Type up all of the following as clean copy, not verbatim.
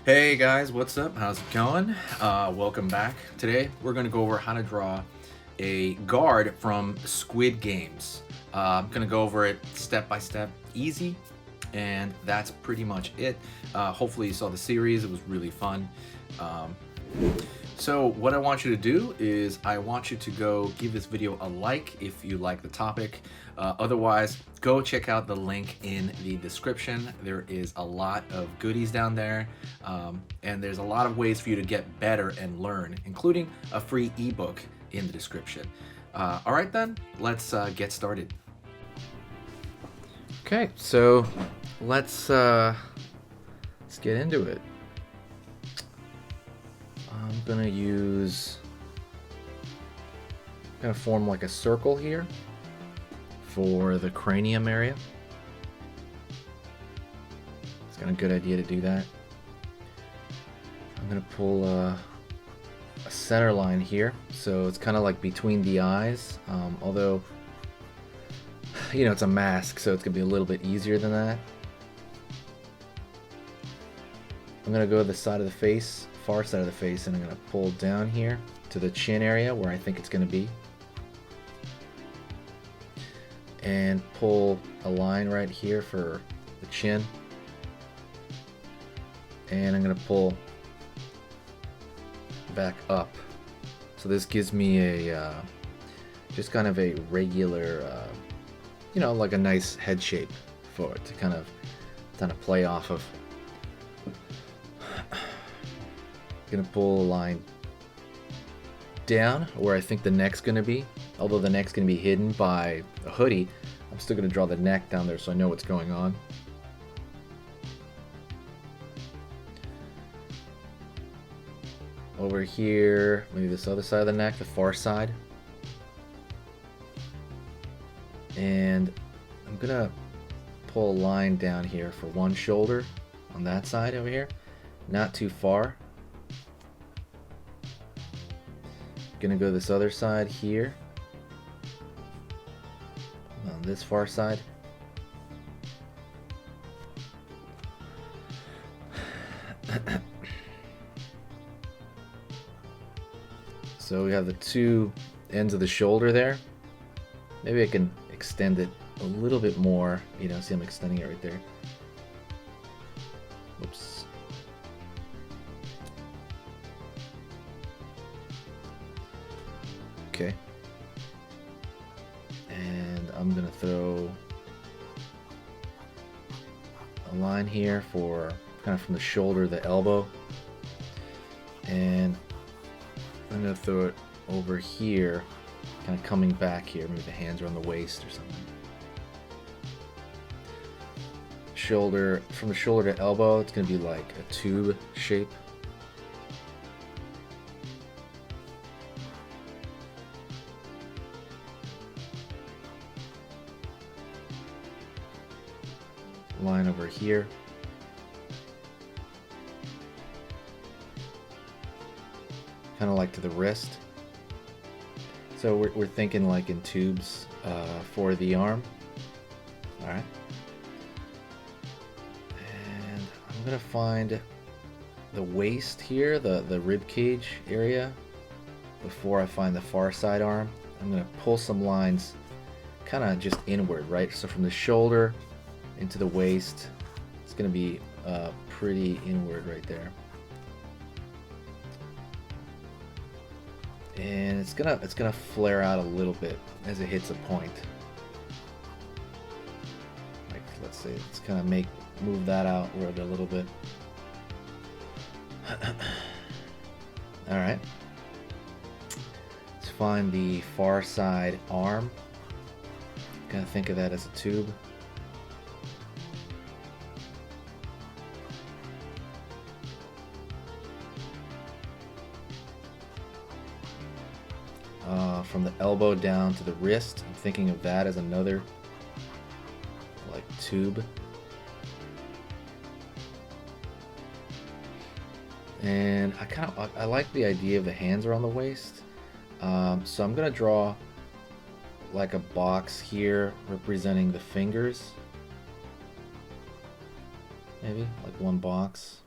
Hey guys, what's up? How's it going? Welcome back. Today we're going to go over how to draw a guard from Squid Games. I'm going to go over it step by step, easy, and that's pretty much it. Hopefully you saw the series, it was really fun. So what I want you to do is I want you to go give this video a like if you like the topic. Otherwise, go check out the link in the description. There is a lot of goodies down there, and there's a lot of ways for you to get better and learn, including a free ebook in the description. All right then, let's get started. Okay, so let's get into it. I'm gonna form like a circle here for the cranium area. It's kind of a good idea to do that. I'm gonna pull a center line here, so it's kind of like between the eyes, although you know it's a mask, so it's gonna be a little bit easier than that. I'm gonna go to the side of the face, far side of the face, and I'm going to pull down here to the chin area where I think it's going to be, and pull a line right here for the chin, and I'm going to pull back up, so this gives me a just kind of a regular you know, like a nice head shape for it to kind of play off of. Gonna pull a line down where I think the neck's gonna be. Although the neck's gonna be hidden by a hoodie, I'm still gonna draw the neck down there so I know what's going on. Over here, maybe this other side of the neck, the far side. And I'm gonna pull a line down here for one shoulder on that side over here. Not too far. Gonna go this other side here on this far side. So we have the two ends of the shoulder there. Maybe I can extend it a little bit more. You know, see I'm extending it right there. Oops. Okay. And I'm gonna throw a line here for kind of from the shoulder to the elbow, and I'm gonna throw it over here, kind of coming back here. Maybe the hands are on the waist or something. Shoulder, from the shoulder to elbow, it's gonna be like a tube shape. Line over here. Kind of like to the wrist. So we're thinking like in tubes for the arm. Alright. And I'm going to find the waist here, the rib cage area, before I find the far side arm. I'm going to pull some lines kind of just inward, right? So from the shoulder into the waist, it's going to be pretty inward right there, and it's gonna flare out a little bit as it hits a point. Like, let's say it's gonna move that outward a little bit. All right, let's find the far side arm. Kind of think of that as a tube. From the elbow down to the wrist, I'm thinking of that as another like tube. And I like the idea of the hands are on the waist, so I'm gonna draw like a box here representing the fingers. Maybe like one box.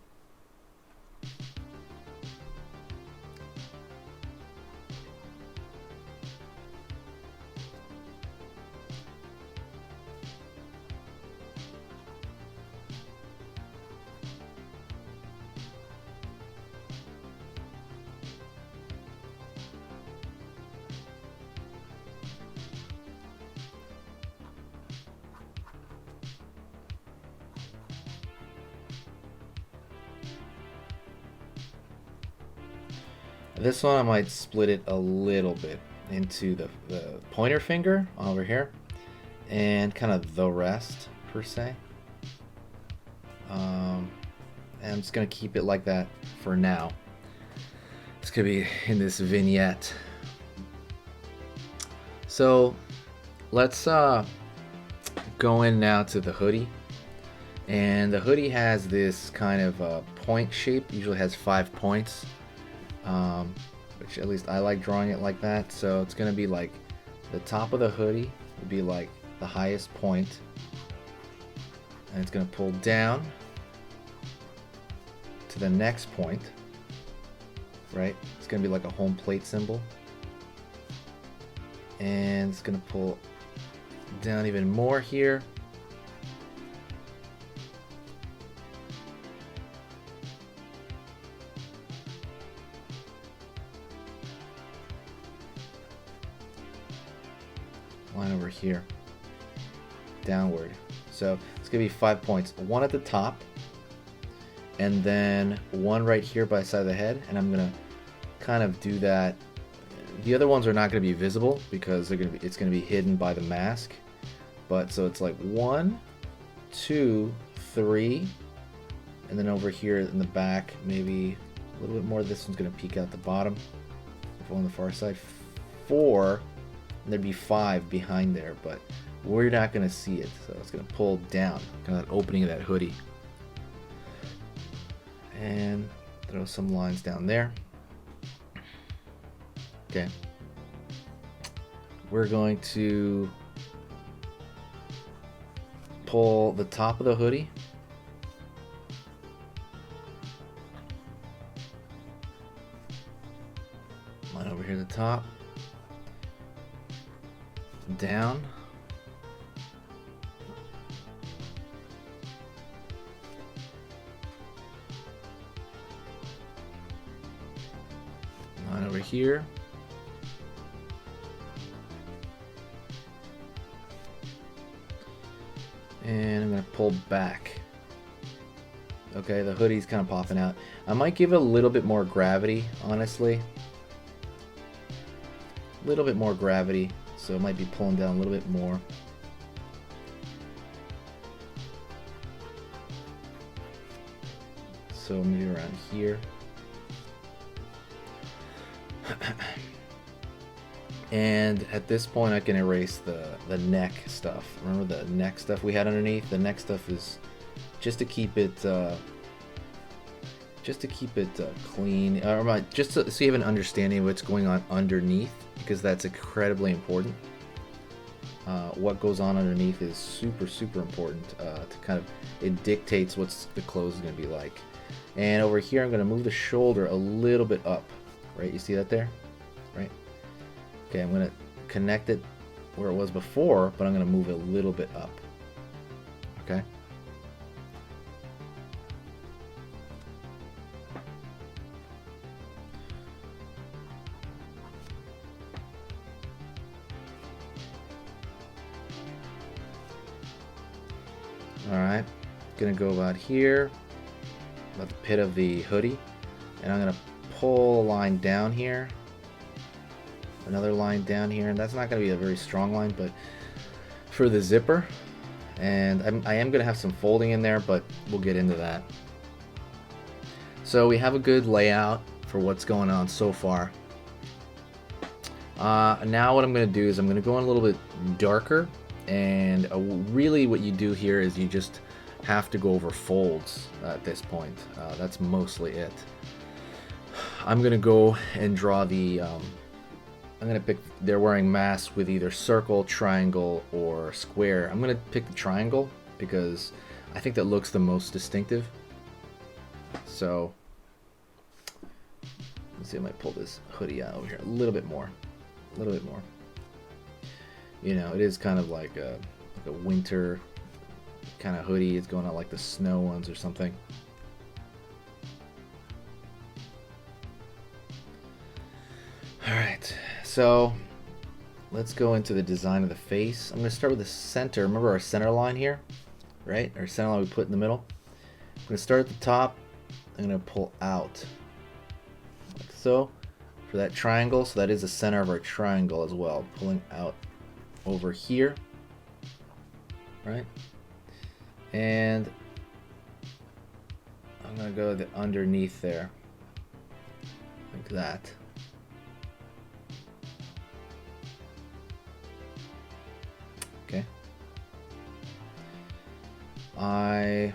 This one I might split it a little bit into the pointer finger over here and kind of the rest per se. And I'm just gonna keep it like that for now. It's gonna be in this vignette. So let's go in now to the hoodie. And the hoodie has this kind of point shape, usually has 5 points, which at least I like drawing it like that. So it's gonna be like the top of the hoodie would be like the highest point, and it's gonna pull down to the next point, right? It's gonna be like a home plate symbol, and it's gonna pull down even more here. Line over here, downward. So it's gonna be 5 points, one at the top, and then one right here by the side of the head, and I'm gonna kind of do that. The other ones are not going to be visible because it's going to be hidden by the mask. But so it's like 1, 2, 3, and then over here in the back, maybe a little bit more. This one's going to peek out the bottom. On the far side, 4, and there'd be 5 behind there, but we're not going to see it. So it's going to pull down, kind of that opening of that hoodie, and throw some lines down there. Okay, we're going to pull the top of the hoodie, line over here at the top, down, line over here, and I'm going to pull back. Okay, the hoodie's kind of popping out. I might give it a little bit more gravity, honestly. A little bit more gravity, so it might be pulling down a little bit more. So maybe around here. And at this point I can erase the neck stuff. Remember the neck stuff we had underneath? The neck stuff is just to keep it clean, or just so you have an understanding of what's going on underneath, because that's incredibly important. What goes on underneath is super important to kind of, it dictates what's the clothes is going to be like. And over here I'm going to move the shoulder a little bit up, right? You see that there, right? Okay, I'm going to connect it where it was before, but I'm going to move it a little bit up. Okay. Alright, gonna go about here, about the pit of the hoodie, and I'm gonna pull a line down here, another line down here, and that's not gonna be a very strong line, but for the zipper, and I am gonna have some folding in there, but we'll get into that. So we have a good layout for what's going on so far. Now what I'm gonna do is I'm gonna go in a little bit darker. And really what you do here is you just have to go over folds at this point. That's mostly it. I'm going to go and draw the... I'm going to pick... They're wearing masks with either circle, triangle, or square. I'm going to pick the triangle because I think that looks the most distinctive. So... let's see, I might pull this hoodie out over here a little bit more. A little bit more. You know, it is kind of like a winter kind of hoodie. It's going on like the snow ones or something. Alright, so let's go into the design of the face. I'm going to start with the center. Remember our center line here? Right? Our center line we put in the middle. I'm going to start at the top. I'm going to pull out like so. for that triangle. So that is the center of our triangle as well. Pulling out over here, right? And I'm gonna go the underneath there, like that. Okay. I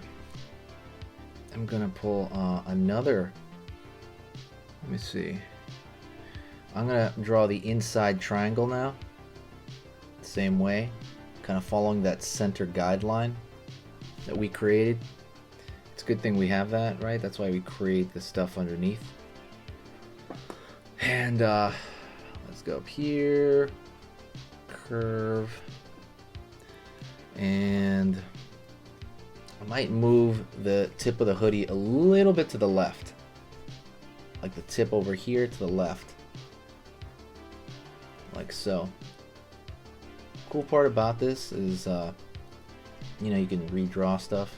am gonna pull another. Let me see. I'm gonna draw the inside triangle now. Same way, kind of following that center guideline that we created. It's a good thing we have that, right? That's why we create the stuff underneath. And let's go up here, curve, and I might move the tip of the hoodie a little bit to the left, like the tip over here to the left, like so. Cool part about this is, you know, you can redraw stuff.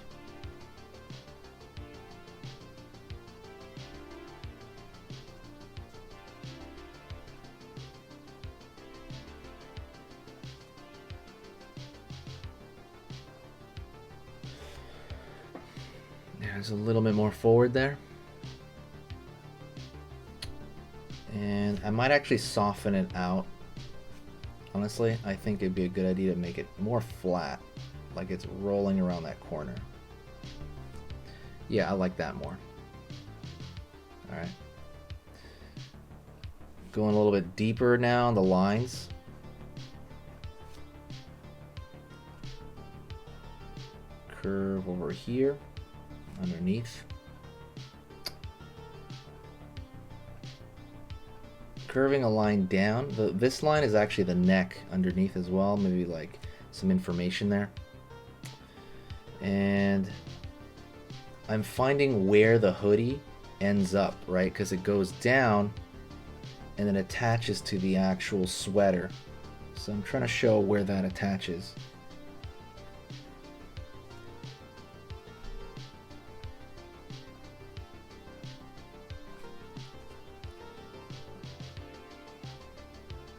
There's a little bit more forward there. And I might actually soften it out. Honestly, I think it'd be a good idea to make it more flat, like it's rolling around that corner. Yeah, I like that more. Alright. Going a little bit deeper now on the lines. Curve over here, underneath. Curving a line down. This line is actually the neck underneath as well. Maybe like some information there. And I'm finding where the hoodie ends up, right? Because it goes down and then attaches to the actual sweater. So I'm trying to show where that attaches.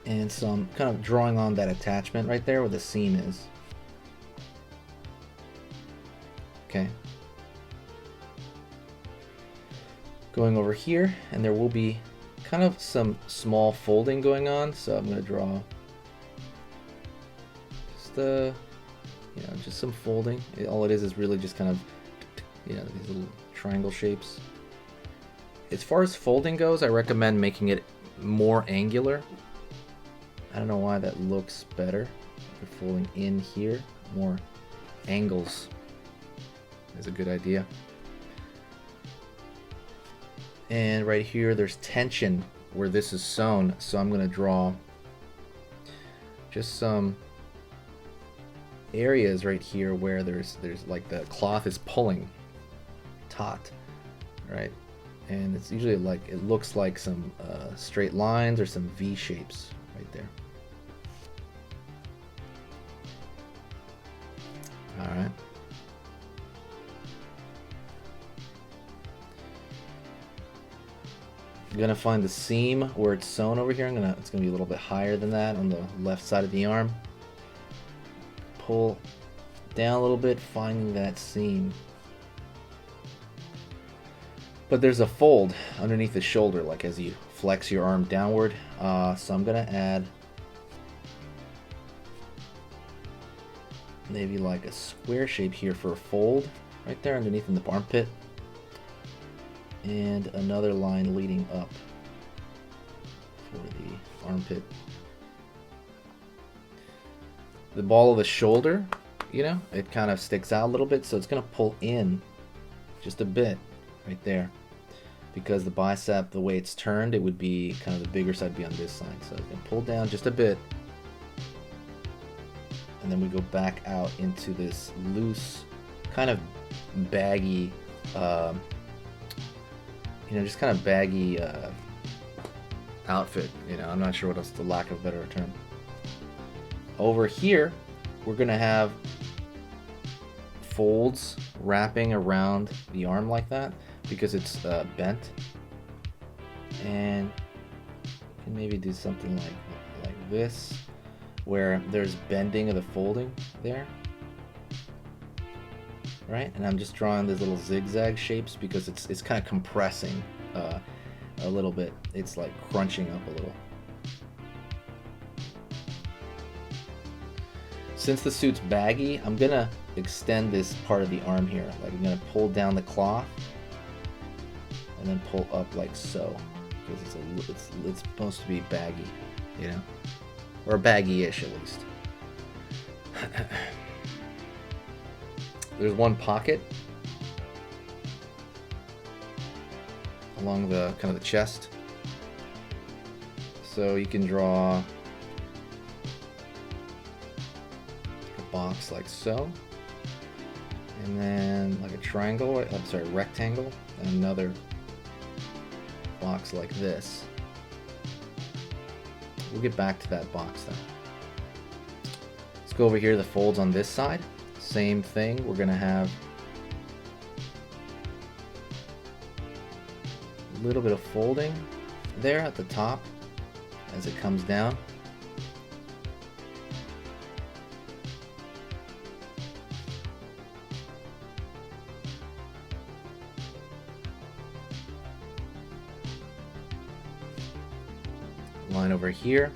And so I'm kind of drawing on that attachment right there where the seam is. Okay. Going over here, and there will be kind of some small folding going on, so I'm going to draw just you know, just some folding. All it is really just kind of, you know, these little triangle shapes. As far as folding goes, I recommend making it more angular. I don't know why that looks better. We're folding in here. More angles is a good idea. And right here, there's tension where this is sewn. So I'm going to draw just some areas right here where there's like the cloth is pulling taut, right? And it's usually like, it looks like some straight lines or some V shapes right there. All right. I'm gonna find the seam where it's sewn over here. It's gonna be a little bit higher than that on the left side of the arm. Pull down a little bit, finding that seam. But there's a fold underneath the shoulder, like as you flex your arm downward. So I'm gonna add maybe like a square shape here for a fold right there underneath in the armpit, and another line leading up for the armpit. The ball of the shoulder, you know, it kind of sticks out a little bit, so it's gonna pull in just a bit right there, because the bicep, the way it's turned, it would be kind of the bigger side be on this side, so it's gonna pull down just a bit. And then we go back out into this loose, kind of baggy, you know, just kind of baggy outfit. You know, I'm not sure what else, the lack of a better term. Over here, we're gonna have folds wrapping around the arm like that because it's bent. And can maybe do something like this, where there's bending of the folding there, right? And I'm just drawing these little zigzag shapes because it's kind of compressing a little bit. It's like crunching up a little. Since the suit's baggy, I'm gonna extend this part of the arm here. Like I'm gonna pull down the cloth and then pull up like so, because it's supposed to be baggy, you know, or baggy-ish at least. There's one pocket along the kind of the chest, so you can draw a box like so, and then like a triangle, I'm sorry, rectangle, and another box like this. We'll get back to that box then. Let's go over here to the folds on this side. Same thing, we're gonna have a little bit of folding there at the top as it comes down. Line over here,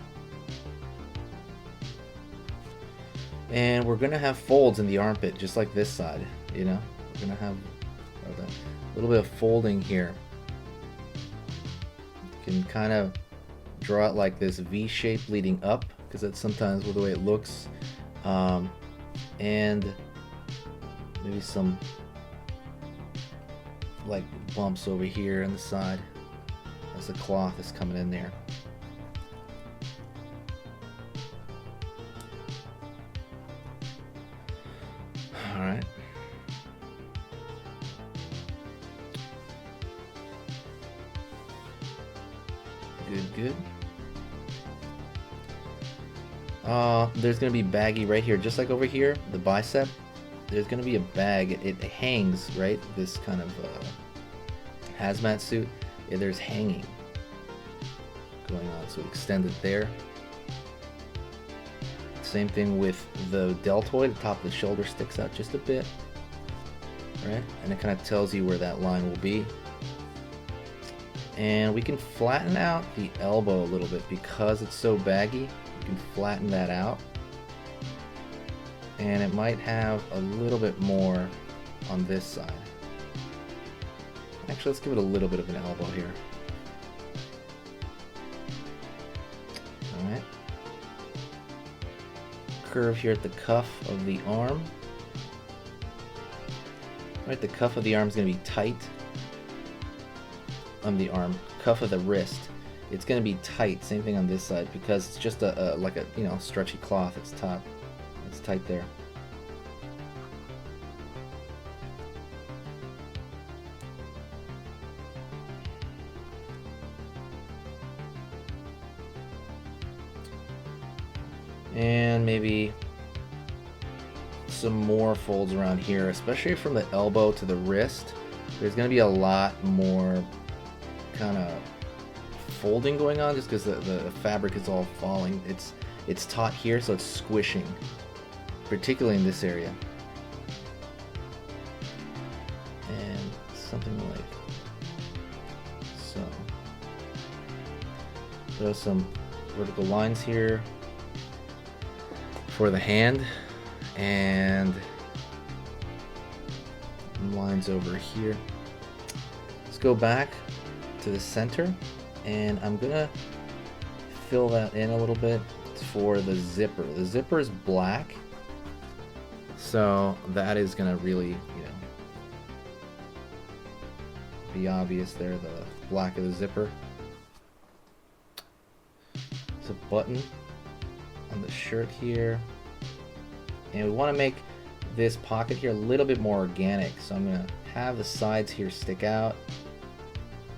and we're gonna have folds in the armpit just like this side, you know, we're gonna have a little bit of folding here. You can kind of draw it like this V shape leading up, because that's sometimes the way it looks, and maybe some like bumps over here on the side as the cloth is coming in there. Alright. Good. There's going to be baggy right here, just like over here, the bicep. There's going to be a bag. It hangs, right? This kind of hazmat suit. Yeah, there's hanging going on, so extend it there. Same thing with the deltoid. The top of the shoulder sticks out just a bit, right? And it kind of tells you where that line will be. And we can flatten out the elbow a little bit because it's so baggy. You can flatten that out, and it might have a little bit more on this side. Actually, let's give it a little bit of an elbow here. Alright. Curve here at the cuff of the arm. Right, the cuff of the arm is going to be tight. On the arm, cuff of the wrist, it's going to be tight. Same thing on this side, because it's just like a, you know, stretchy cloth. It's tight. It's tight there. And maybe some more folds around here, especially from the elbow to the wrist. There's going to be a lot more kind of folding going on, just because the fabric is all falling. It's taut here, so it's squishing, particularly in this area. And something like so. Throw some vertical lines here for the hand, and lines over here. Let's go back to the center, and I'm gonna fill that in a little bit for the zipper. The zipper is black, so that is gonna really, you know, be obvious there, the black of the zipper. It's a button on the shirt here, and we want to make this pocket here a little bit more organic, so I'm gonna have the sides here stick out.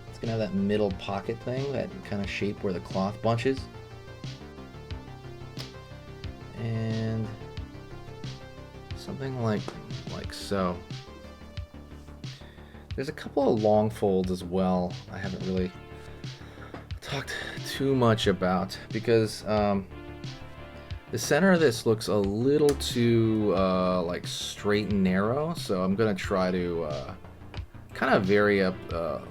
It's gonna have that middle pocket thing, that kind of shape where the cloth bunches, and something like so. There's a couple of long folds as well I haven't really talked too much about, because the center of this looks a little too like straight and narrow, so I'm gonna try to kind of vary up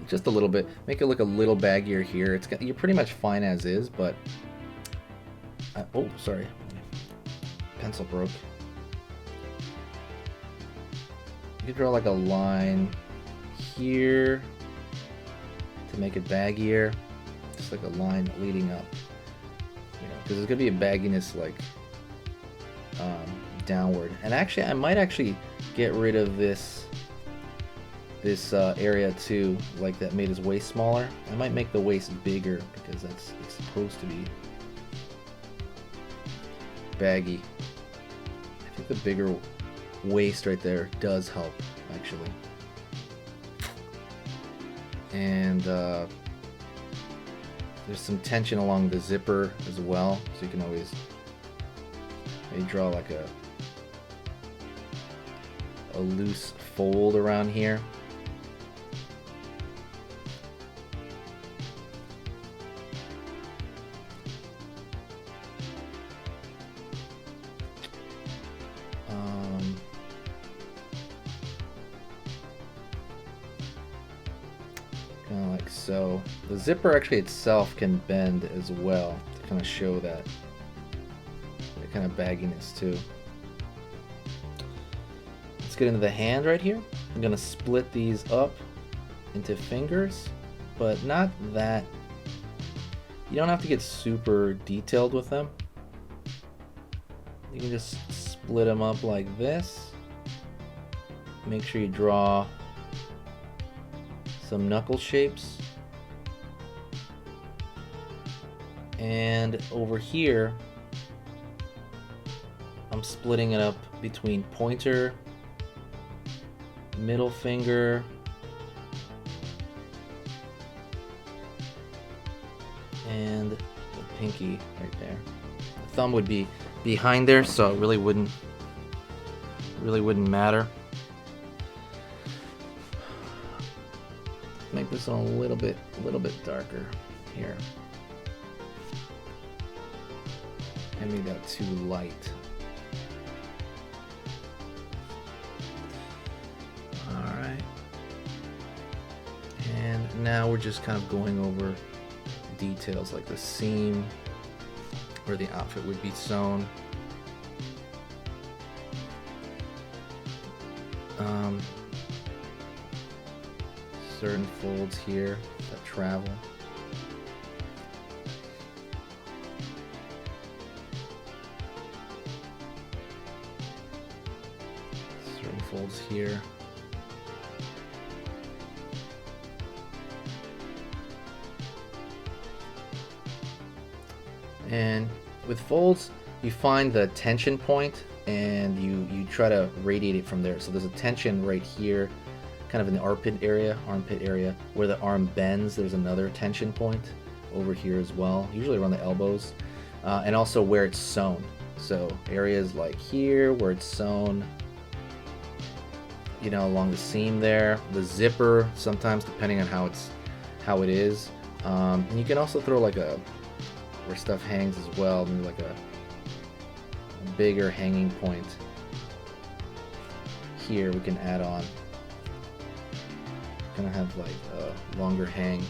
just a little bit, make it look a little baggier here. You're pretty much fine as is, but oh, sorry, pencil broke. You could draw like a line here to make it baggier, just like a line leading up, you know, because there's gonna be a bagginess like downward. And actually, I might actually get rid of this area too, like that made his waist smaller. I might make the waist bigger because it's supposed to be baggy. I think the bigger waist right there does help, actually. And there's some tension along the zipper as well, so you can always maybe draw like a loose fold around here. Kind of like so. The zipper actually itself can bend as well to kind of show that kind of bagginess too. Let's get into the hand right here. I'm gonna split these up into fingers, but not that. You don't have to get super detailed with them. You can just split them up like this. Make sure you draw some knuckle shapes. And over here, I'm splitting it up between pointer, middle finger, and the pinky right there. The thumb would be behind there, so it really wouldn't matter. Make this one a little bit darker here. And maybe that too light. Alright. And now we're just kind of going over details like the seam where the outfit would be sewn. Certain folds here that travel. Certain folds here. And with folds, you find the tension point and you try to radiate it from there. So there's a tension right here, kind of in the armpit area where the arm bends. There's another tension point over here as well, usually around the elbows, and also where it's sewn. So areas like here where it's sewn, you know, along the seam there, the zipper sometimes depending on how it is, and you can also throw like where stuff hangs as well, maybe like a bigger hanging point here. We can add on. Gonna have like a longer hang.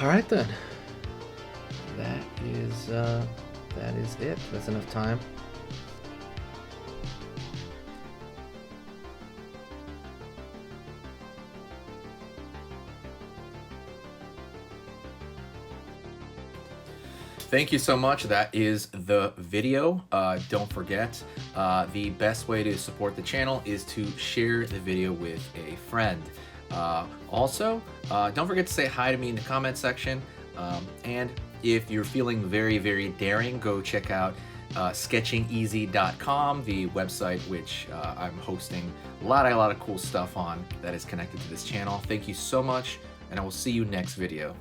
All right then. That is it. That's enough time. Thank you so much. That is the video. Don't forget, the best way to support the channel is to share the video with a friend. Also, don't forget to say hi to me in the comment section. And if you're feeling very, very daring, go check out sketchingeasy.com, the website which I'm hosting a lot of cool stuff on that is connected to this channel. Thank you so much, and I will see you next video.